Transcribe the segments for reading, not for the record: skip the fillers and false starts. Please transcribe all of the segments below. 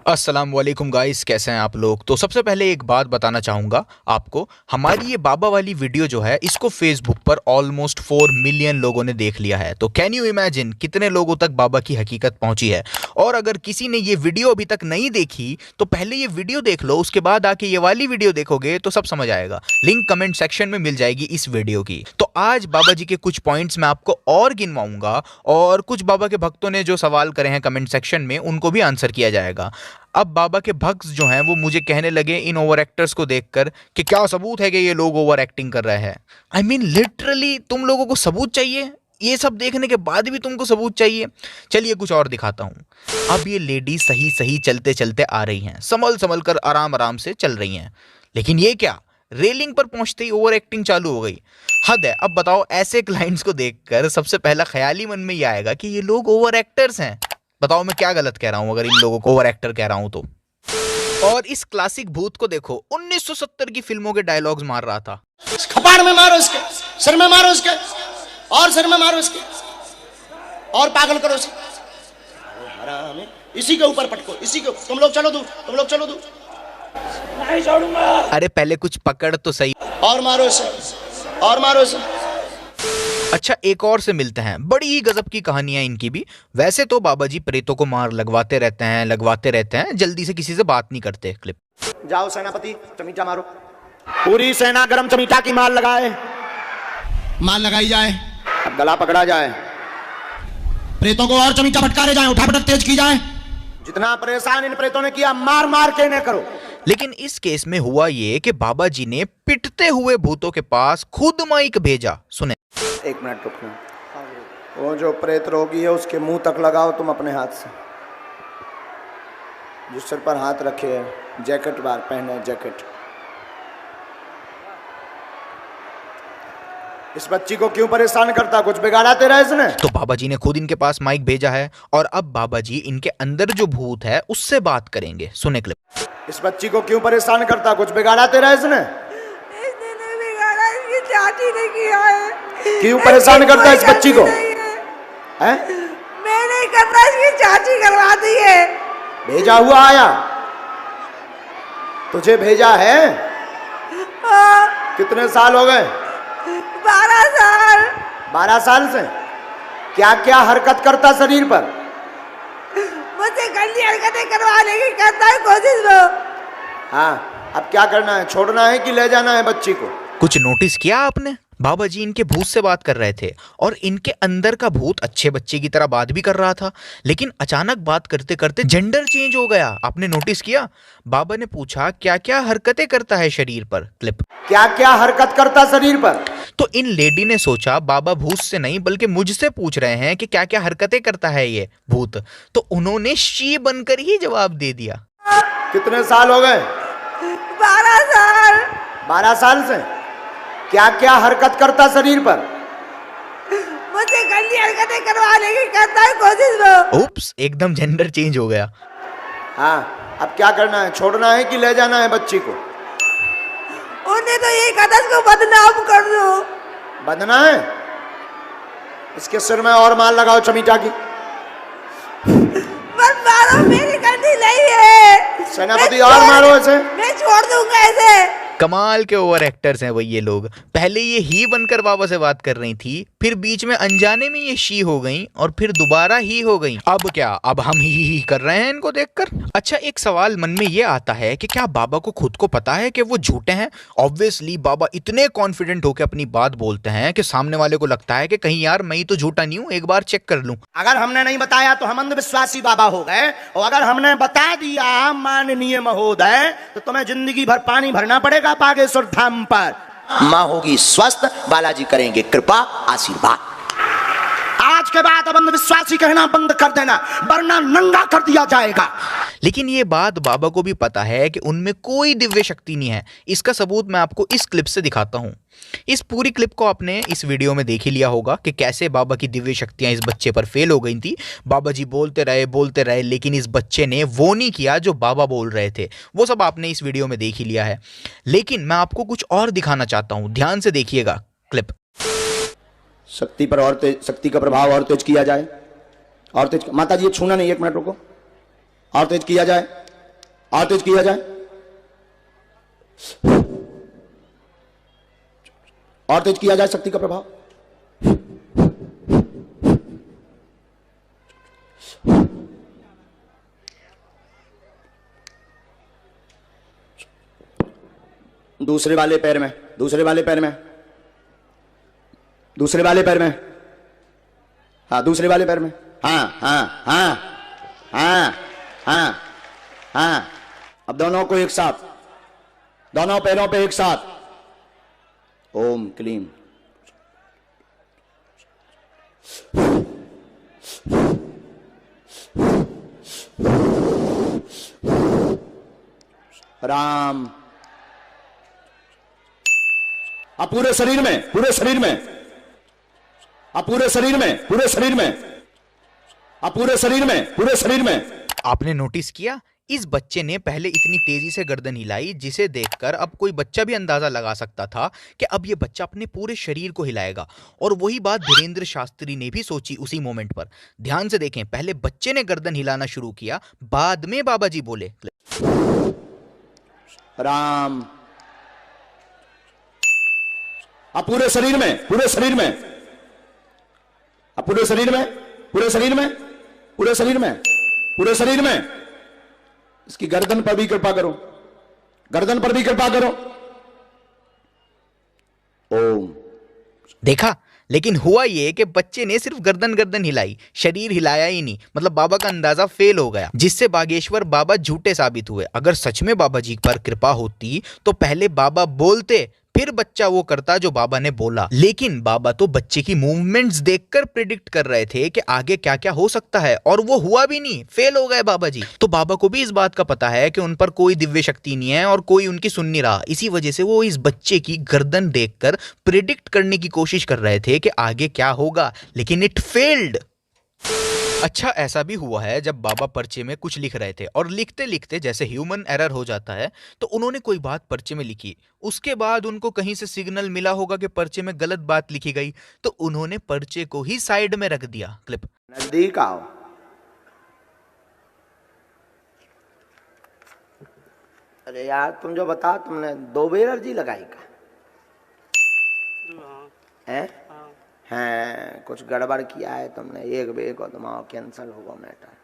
अस्सलाम वालेकुम गाइस, कैसे हैं आप लोग। तो सबसे पहले एक बात बताना चाहूँगा आपको, हमारी ये बाबा वाली वीडियो जो है इसको फेसबुक पर ऑलमोस्ट 4 मिलियन लोगों ने देख लिया है। तो कैन यू इमेजिन कितने लोगों तक बाबा की हकीकत पहुंची है। और अगर किसी ने ये वीडियो अभी तक नहीं देखी तो पहले ये वीडियो देख लो, उसके बाद आके ये वाली वीडियो देखोगे तो सब समझ आएगा। लिंक कमेंट सेक्शन में मिल जाएगी इस वीडियो की। तो आज बाबा जी के कुछ पॉइंट्स मैं आपको और गिनवाऊंगा और कुछ बाबा के भक्तों ने जो सवाल करे हैं कमेंट सेक्शन में उनको भी आंसर किया जाएगा। अब बाबा के भक्त जो हैं वो मुझे कहने लगे इन ओवर एक्टर्स को देखकर कि क्या सबूत है कि ये लोग ओवर एक्टिंग कर रहे हैं। आई मीन लिटरली तुम लोगों को सबूत चाहिए, ये सब देखने के बाद भी तुमको सबूत चाहिए। चलिए कुछ और दिखाता हूं। अब ये लेडी सही सही चलते चलते आ रही हैं, संभल संभल कर आराम आराम से चल रही हैं, लेकिन ये क्या, रेलिंग पर पहुंचते ही ओवर एक्टिंग चालू हो गई। हद है। अब बताओ, ऐसे क्लाइंट्स को देखकर सबसे पहला ख्याल ही मन में ये आएगा कि ये लोग ओवर एक्टर्स हैं। बताओ मैं क्या गलत कह रहा हूं अगर इन लोगों को ओवर एक्टर कह रहा हूं तो। और इस क्लासिक भूत को देखो, 1970 की फिल्मों के डायलॉग्स मार रहा था। कपाड़ में मारो इसके, सिर में मारो इसके, और सिर में मारो इसके, और पागल करो इसे, हराम, इसी के ऊपर पटको, इसी के, तुम लोग चलो दूर, तुम लोग चलो दूर, नहीं छोड़ूंगा। अरे पहले कुछ पकड़ तो सही। और मारो इसे, और मारो इसे। अच्छा, एक और से मिलते हैं। बड़ी ही गजब की कहानियां इनकी भी। वैसे तो बाबा जी प्रेतों को मार लगवाते रहते हैं, जल्दी से किसी से बात नहीं करते। क्लिप। जाओ सेनापति, चमीटा मारो। पूरी सेना गरम चमीटा की मार लगाए, मार लगाई जाए, अब गला पकड़ा जाए, प्रेतों को और चमीटा फटकारे जाए, उठा पटक तेज की जाए। जितना परेशान इन प्रेतों ने किया, मार मार के इन्हें करो। लेकिन इस केस में हुआ ये कि बाबा जी ने पिटते हुए भूतों के पास खुद माइक भेजा। सुने। एक मिनट रुकना। वो जो प्रेत रोगी है उसके मुंह तक लगाओ तुम अपने हाथ से, जिस सिर पर हाथ रखे है, जैकेट बार पहने, जैकेट। इस बच्ची को क्यों परेशान करता, कुछ बिगाड़ा तेरा इसने? तो बाबा जी ने खुद इनके पास माइक भेजा है और अब बाबा जी इनके अंदर जो भूत है उससे बात करेंगे। सुने क्लिप। इस बच्ची को क्यों परेशान करता, कुछ बिगाड़ा तेरा इसने? इसने नहीं बिगाड़ा, इसकी चाची ने किया है। क्यों परेशान करता इस बच्ची को? हैं? मैं नहीं करता, इसकी चाची करवाती है। भेजा हुआ आया, तुझे भेजा है? हाँ। कितने साल हो गए? 12 साल। 12 साल से क्या क्या हरकत करता शरीर पर? मुझसे गंदी हरकतें करवाने की करता है कोशिश वो। हाँ, अब क्या करना है, छोड़ना है कि ले जाना है बच्ची को? कुछ नोटिस किया आपने? बाबा जी इनके भूत से बात कर रहे थे और इनके अंदर का भूत अच्छे बच्चे की तरह बात भी कर रहा था, लेकिन अचानक बात करते करते जेंडर चेंज हो गया। आपने नोटिस किया? बाबा ने पूछा क्या क्या हरकतें करता है शरीर पर। क्लिप। क्या क्या हरकत करता शरीर पर? तो इन लेडी ने सोचा बाबा भूत से नहीं बल्कि मुझसे पूछ रहे हैं कि क्या क्या हरकतें करता है ये भूत, तो उन्होंने शी बनकर ही जवाब दे दिया। कितने साल हो गए? 12 साल। 12 साल से क्या क्या हरकत करता शरीर पर? मुझसे गंदी हरकतें करवाने की करता है कोशिश वो। उप्स, एकदम जेंडर चेंज हो गया। हाँ, अब क्या करना है, छोड़ना है कि ले जाना है बच्ची को? उन्हें तो यही कहा था इसको बदनाम कर दो। बदना है? इसके सिर में और मार लगाओ चमीटा की। बस मारो, मेरी गलती नहीं है। सेनापति और मारो इसे। मैं छोड़ दूंगा इसे। कमाल के ओवर एक्टर्स हैं वही ये लोग। पहले ये ही बनकर बाबा से बात कर रही थी, फिर बीच में अनजाने में ये शी हो गई और फिर दोबारा ही हो गई। अब क्या, अब हम ही कर रहे हैं इनको देखकर। अच्छा, एक सवाल मन में ये आता है कि क्या बाबा को खुद को पता है कि वो झूठे हैं? ऑब्वियसली बाबा इतने कॉन्फिडेंट होकर अपनी बात बोलते हैं कि सामने वाले को लगता है कि कहीं यार मैं ही तो झूठा नहीं हूं, एक बार चेक कर लूं। अगर हमने नहीं बताया तो हम अंधविश्वासी बाबा हो गए, और अगर हमने बता दिया माननीय महोदय तो तुम्हें जिंदगी भर पानी भरना पड़ेगा बागेश्वर धाम पर। माँ होगी स्वस्थ, बालाजी करेंगे कृपा आशीर्वाद। आज के बाद अब अंधविश्वासी कहना बंद कर देना, वरना नंगा कर दिया जाएगा। लेकिन ये बात बाबा को भी पता है कि उनमें कोई दिव्य शक्ति नहीं है। इसका सबूत मैं आपको इस क्लिप से दिखाता हूं। इस पूरी क्लिप को आपने इस वीडियो में देख ही लिया होगा कि कैसे बाबा की दिव्य शक्तियां इस बच्चे पर फेल हो गई थी। बाबा जी बोलते रहे लेकिन इस बच्चे ने वो नहीं किया जो बाबा बोल रहे थे। वो सब आपने इस वीडियो में देख ही लिया है, लेकिन मैं आपको कुछ और दिखाना चाहता हूं। ध्यान से देखिएगा क्लिप। शक्ति पर और तेज, शक्ति का प्रभाव और तेज किया जाए, और तेज। माता जी छूना नहीं, 1 मिनट रुको, और तेज किया जाए। और तेज किया जाए, और तेज किया जाए शक्ति का प्रभाव। दूसरे वाले पैर में, दूसरे वाले पैर में, दूसरे वाले पैर में, हाँ दूसरे वाले पैर में, हाँ हाँ हाँ हाँ हाँ हाँ। अब दोनों को एक साथ, दोनों पैरों पे एक साथ, ओम क्लीम। राम। अब पूरे शरीर में, पूरे शरीर में, अब पूरे शरीर में, पूरे शरीर में, अब पूरे शरीर में, पूरे शरीर में। आपने नोटिस किया इस बच्चे ने पहले इतनी तेजी से गर्दन हिलाई जिसे देखकर अब कोई बच्चा भी अंदाजा लगा सकता था कि अब ये बच्चा अपने पूरे शरीर को हिलाएगा। और वही बात धीरेन्द्र शास्त्री ने भी सोची उसी मोमेंट पर। ध्यान से देखें, पहले बच्चे ने गर्दन हिलाना शुरू किया, बाद में बाबा जी बोले राम। अब पूरे शरीर में, पूरे शरीर में, अब पूरे शरीर में, पूरे शरीर में, पूरे शरीर में, पूरे शरीर में। इसकी गर्दन पर भी कृपा करो, गर्दन पर भी कृपा करो। ओम। देखा, लेकिन हुआ ये कि बच्चे ने सिर्फ गर्दन गर्दन हिलाई, शरीर हिलाया ही नहीं। मतलब बाबा का अंदाजा फेल हो गया, जिससे बागेश्वर बाबा झूठे साबित हुए। अगर सच में बाबा जी पर कृपा होती तो पहले बाबा बोलते, फिर बच्चा वो करता जो बाबा ने बोला। लेकिन बाबा तो बच्चे की मूवमेंट्स देखकर प्रिडिक्ट कर रहे थे कि आगे क्या क्या हो सकता है, और वो हुआ भी नहीं, फेल हो गए बाबा जी। तो बाबा को भी इस बात का पता है कि उन पर कोई दिव्य शक्ति नहीं है और कोई उनकी सुन नहीं रहा। इसी वजह से वो इस बच्चे की गर्दन देखकर प्रिडिक्ट करने की कोशिश कर रहे थे कि आगे क्या होगा, लेकिन इट फेल्ड। अच्छा, ऐसा भी हुआ है जब बाबा पर्चे में कुछ लिख रहे थे और लिखते लिखते जैसे ह्यूमन एरर हो जाता है, तो उन्होंने कोई बात पर्चे में लिखी। उसके बाद उनको कहीं से सिग्नल मिला होगा कि पर्चे में गलत बात लिखी गई, तो उन्होंने पर्चे को ही साइड में रख दिया। क्लिप। नजदीक आओ। अरे यार, तुम जो बता, तुमने 2 एनर्जी लगाई का है? हैं, कुछ गड़बड़ किया है तुमने, एक बे को तुम्हारा कैंसिल होगा मैटर।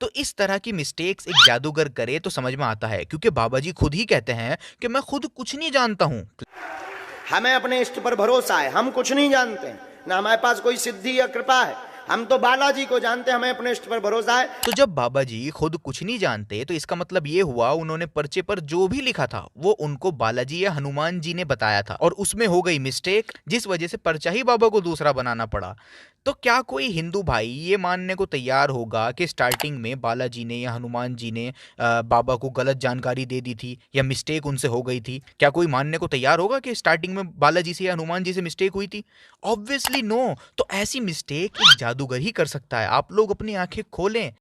तो इस तरह की मिस्टेक्स एक जादूगर करे तो समझ में आता है, क्योंकि बाबा जी खुद ही कहते हैं कि मैं खुद कुछ नहीं जानता हूं। हमें अपने इष्ट पर भरोसा है, हम कुछ नहीं जानते, ना हमारे पास कोई सिद्धि या कृपा है, हम तो बालाजी को जानते, हमें अपने इष्ट पर भरोसा है। तो जब बाबा जी खुद कुछ नहीं जानते तो इसका मतलब ये हुआ उन्होंने पर्चे पर जो भी लिखा था वो उनको बालाजी या हनुमान जी ने बताया था, और उसमें हो गई मिस्टेक, जिस वजह से पर्चा ही बाबा को दूसरा बनाना पड़ा। तो क्या कोई हिंदू भाई ये मानने को तैयार होगा कि स्टार्टिंग में बालाजी ने या हनुमान जी ने बाबा को गलत जानकारी दे दी थी या मिस्टेक उनसे हो गई थी? क्या कोई मानने को तैयार होगा कि स्टार्टिंग में बालाजी से या हनुमान जी से मिस्टेक हुई थी? Obviously no. तो ऐसी मिस्टेक एक जादूगर ही कर सकता है। आप लोग अपनी आंखें खोलें।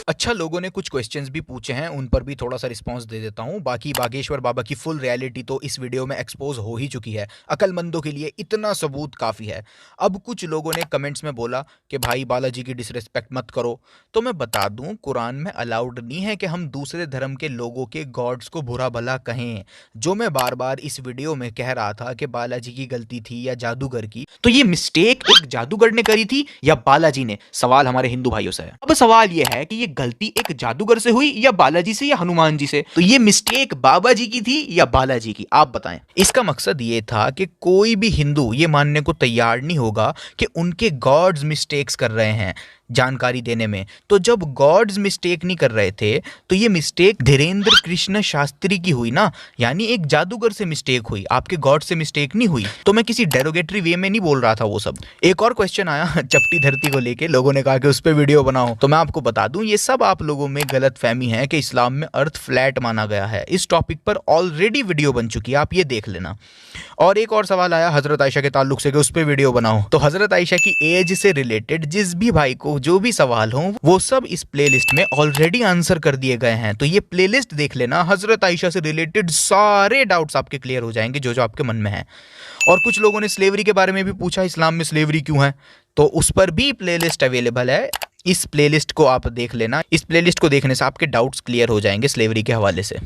अच्छा, लोगों ने कुछ क्वेश्चंस भी पूछे हैं, उन पर भी थोड़ा सा रिस्पांस दे देता हूं। बाकी बागेश्वर बाबा की फुल रियलिटी तो इस वीडियो में एक्सपोज हो ही चुकी है। अक्लमंदों के लिए इतना सबूत काफ़ी है। अब कुछ लोगों ने कमेंट्स में बोला कि भाई बालाजी की डिसरिस्पेक्ट मत करो। तो मैं बता दूं, कुरान में अलाउड नहीं है कि हम दूसरे धर्म के लोगों के गॉड्स को बुरा भला कहें। जो मैं बार बार इस वीडियो में कह रहा था कि बालाजी की गलती थी या जादूगर की, तो ये मिस्टेक एक जादूगर ने करी थी या बालाजी ने? सवाल हमारे हिंदू भाइयों से है। अब सवाल यह है कि ये गलती एक जादूगर से हुई या बालाजी से या हनुमान जी से? तो ये मिस्टेक बाबा जी की थी या बालाजी की? आप बताएं। इसका मकसद ये था कि कोई भी हिंदू ये मानने को तैयार नहीं होगा कि उनके गॉड्स मिस्टेक्स कर रहे हैं जानकारी देने में। तो जब गॉड्स मिस्टेक नहीं कर रहे थे तो ये मिस्टेक धीरेन्द्र कृष्ण शास्त्री की हुई ना, यानी एक जादूगर से मिस्टेक हुई, आपके गॉड से मिस्टेक नहीं हुई। तो मैं किसी डेरोगेटरी वे में नहीं बोल रहा था वो सब। एक और क्वेश्चन आया चपटी धरती को लेके, लोगों ने कहा कि उस पर वीडियो बनाओ। तो मैं आपको बता दूं, ये सब आप लोगों में गलत फहमी है कि इस्लाम में अर्थ फ्लैट माना गया है। इस टॉपिक पर ऑलरेडी वीडियो बन चुकी है, आप ये देख लेना। और एक और सवाल आया हजरत आयशा के ताल्लुक से कि उस पर वीडियो बनाओ। तो हजरत आयशा की एज से रिलेटेड जिस भी भाई को जो भी सवाल हो, वो सब इस प्लेलिस्ट में ऑलरेडी आंसर कर दिए गए हैं। तो ये प्लेलिस्ट देख लेना, हजरत आयशा से रिलेटेड सारे डाउट्स आपके क्लियर हो जाएंगे जो जो आपके मन में है। और कुछ लोगों ने स्लेवरी के बारे में भी पूछा, इस्लाम में स्लेवरी क्यों है, तो उस पर भी प्लेलिस्ट अवेलेबल है। इस प्लेलिस्ट को आप देख लेना। इस प्लेलिस्ट को देखने से आपके डाउट्स क्लियर हो जाएंगे स्लेवरी के हवाले से।